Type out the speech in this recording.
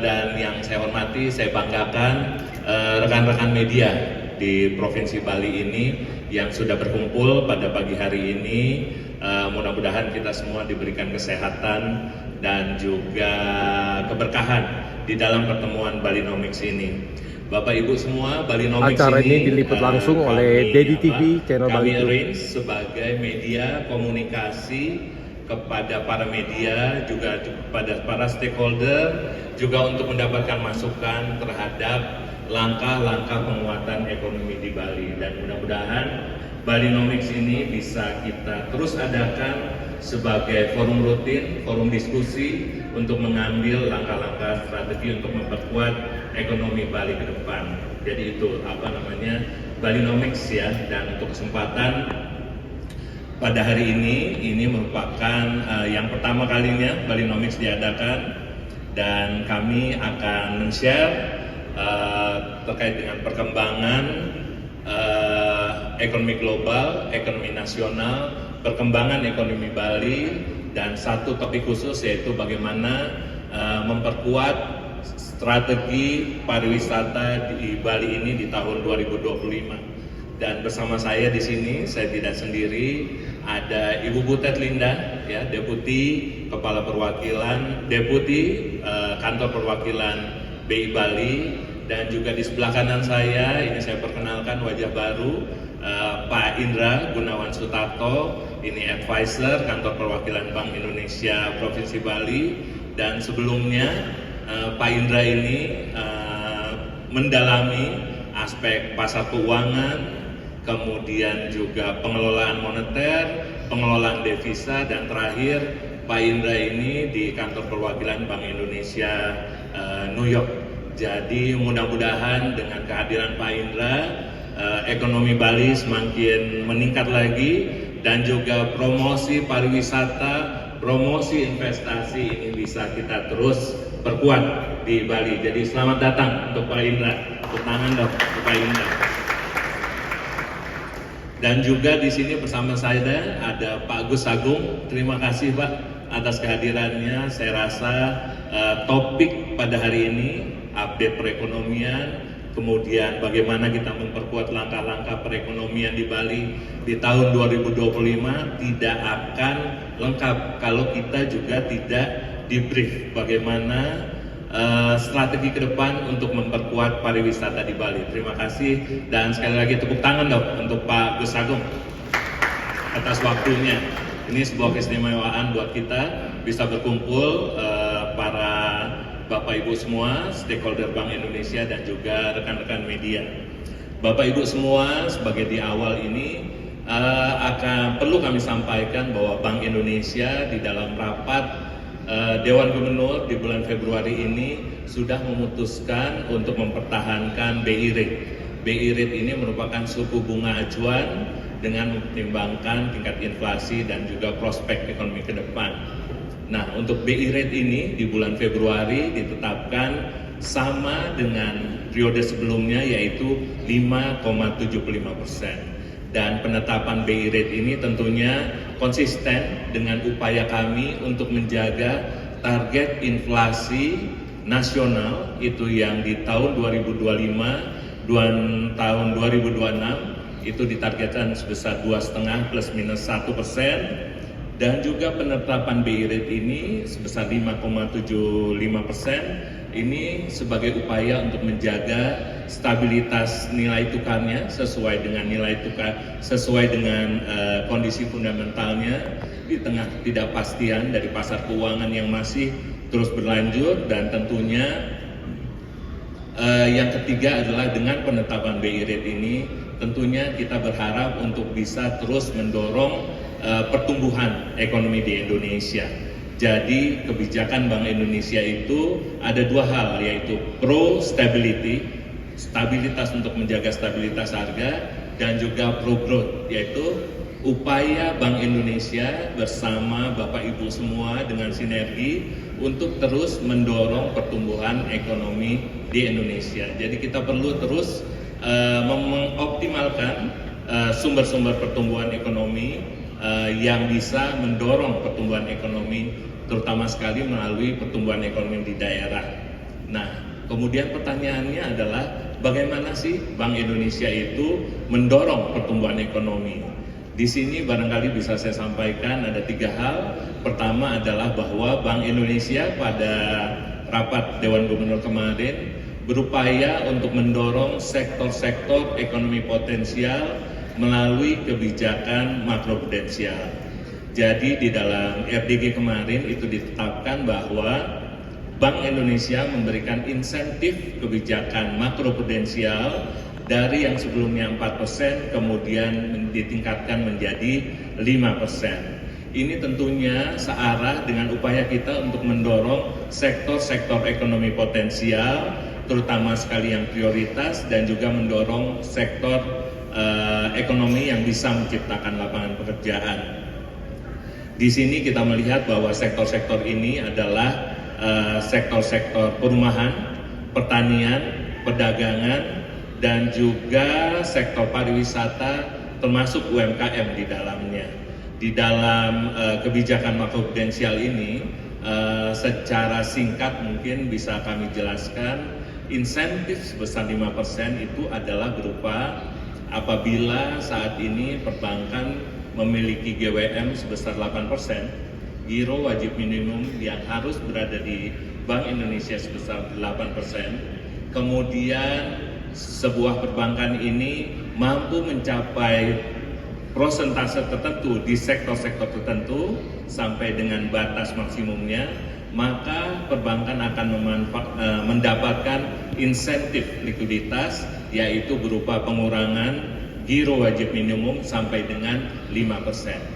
dan yang saya hormati, saya banggakan rekan-rekan media di Provinsi Bali ini yang sudah berkumpul pada pagi hari ini. Mudah-mudahan kita semua diberikan kesehatan dan juga keberkahan di dalam pertemuan Balinomics ini. Bapak Ibu semua, Balinomics acara ini diliput langsung oleh Dedi TV, channel Bali kami arrange sebagai media komunikasi kepada para media, juga kepada para stakeholder, juga untuk mendapatkan masukan terhadap langkah-langkah penguatan ekonomi di Bali. Dan mudah-mudahan Balinomics ini bisa kita terus adakan sebagai forum rutin, forum diskusi untuk mengambil langkah-langkah strategi untuk memperkuat ekonomi Bali ke depan. Jadi itu Balinomics ya. Dan untuk kesempatan pada hari ini merupakan yang pertama kalinya Balinomics diadakan, dan kami akan men-share terkait dengan perkembangan ekonomi global, ekonomi nasional, perkembangan ekonomi Bali, dan satu topik khusus yaitu bagaimana memperkuat strategi pariwisata di Bali ini di tahun 2025. Dan bersama saya di sini, saya tidak sendiri, ada Ibu Butet Linda, ya, Deputi Kepala Perwakilan, Deputi Kantor Perwakilan BI Bali, dan juga di sebelah kanan saya, ini saya perkenalkan wajah baru, Pak Indra Gunawan Sutarto, ini Advisor Kantor Perwakilan Bank Indonesia Provinsi Bali, dan sebelumnya Pak Indra ini mendalami aspek pasar keuangan, kemudian juga pengelolaan moneter, pengelolaan devisa, dan terakhir Pak Indra ini di Kantor Perwakilan Bank Indonesia New York. Jadi mudah-mudahan dengan kehadiran Pak Indra, ekonomi Bali semakin meningkat lagi, dan juga promosi pariwisata, promosi investasi ini bisa kita terus perkuat di Bali. Jadi selamat datang untuk Pak Indra, tepuk tangan dong untuk Pak Indra. Dan juga di sini bersama saya ada Pak Agus Agung. Terima kasih Pak atas kehadirannya. Saya rasa topik pada hari ini update perekonomian, kemudian bagaimana kita memperkuat langkah-langkah perekonomian di Bali di tahun 2025 tidak akan lengkap kalau kita juga tidak di-brief bagaimana strategi ke depan untuk memperkuat pariwisata di Bali. Terima kasih, dan sekali lagi tepuk tangan dong untuk Pak Gus Agung atas waktunya. Ini sebuah keistimewaan buat kita bisa berkumpul para Bapak Ibu semua, stakeholder Bank Indonesia, dan juga rekan-rekan media. Bapak Ibu semua, sebagai di awal ini perlu kami sampaikan bahwa Bank Indonesia di dalam rapat Dewan Gubernur di bulan Februari ini sudah memutuskan untuk mempertahankan BI Rate. BI Rate ini merupakan suku bunga acuan dengan mempertimbangkan tingkat inflasi dan juga prospek ekonomi ke depan. Nah, untuk BI Rate ini di bulan Februari ditetapkan sama dengan periode sebelumnya, yaitu 5,75%. Dan penetapan BI Rate ini tentunya konsisten dengan upaya kami untuk menjaga target inflasi nasional itu yang di tahun 2025 dan tahun 2026 itu ditargetkan sebesar 2,5 plus minus 1%, dan juga penetapan BI Rate ini sebesar 5,75%. Ini sebagai upaya untuk menjaga stabilitas nilai tukarnya sesuai dengan kondisi fundamentalnya di tengah ketidakpastian dari pasar keuangan yang masih terus berlanjut. Dan tentunya yang ketiga adalah dengan penetapan BI Rate ini tentunya kita berharap untuk bisa terus mendorong pertumbuhan ekonomi di Indonesia. Jadi kebijakan Bank Indonesia itu ada dua hal, yaitu pro stability, stabilitas untuk menjaga stabilitas harga, dan juga pro growth, yaitu upaya Bank Indonesia bersama Bapak Ibu semua dengan sinergi untuk terus mendorong pertumbuhan ekonomi di Indonesia. Jadi kita perlu terus mengoptimalkan sumber-sumber pertumbuhan ekonomi yang bisa mendorong pertumbuhan ekonomi, terutama sekali melalui pertumbuhan ekonomi di daerah. Kemudian pertanyaannya adalah bagaimana sih Bank Indonesia itu mendorong pertumbuhan ekonomi? Di sini barangkali bisa saya sampaikan ada 3 hal. Pertama adalah bahwa Bank Indonesia pada rapat Dewan Gubernur kemarin berupaya untuk mendorong sektor-sektor ekonomi potensial melalui kebijakan makroprudensial. Jadi di dalam RDG kemarin itu ditetapkan bahwa Bank Indonesia memberikan insentif kebijakan makroprudensial dari yang sebelumnya 4% kemudian ditingkatkan menjadi 5%. Ini tentunya searah dengan upaya kita untuk mendorong sektor-sektor ekonomi potensial, terutama sekali yang prioritas, dan juga mendorong sektor ekonomi yang bisa menciptakan lapangan pekerjaan. Di sini kita melihat bahwa sektor-sektor ini adalah sektor-sektor perumahan, pertanian, perdagangan, dan juga sektor pariwisata termasuk UMKM di dalamnya. Di dalam kebijakan makroprudensial ini secara singkat mungkin bisa kami jelaskan, insentif sebesar 5% itu adalah berupa apabila saat ini perbankan memiliki GWM sebesar 8%, giro wajib minimum yang harus berada di Bank Indonesia sebesar 8%, kemudian sebuah perbankan ini mampu mencapai prosentase tertentu di sektor-sektor tertentu sampai dengan batas maksimumnya, maka perbankan akan mendapatkan insentif likuiditas, yaitu berupa pengurangan giro wajib minimum sampai dengan 5%.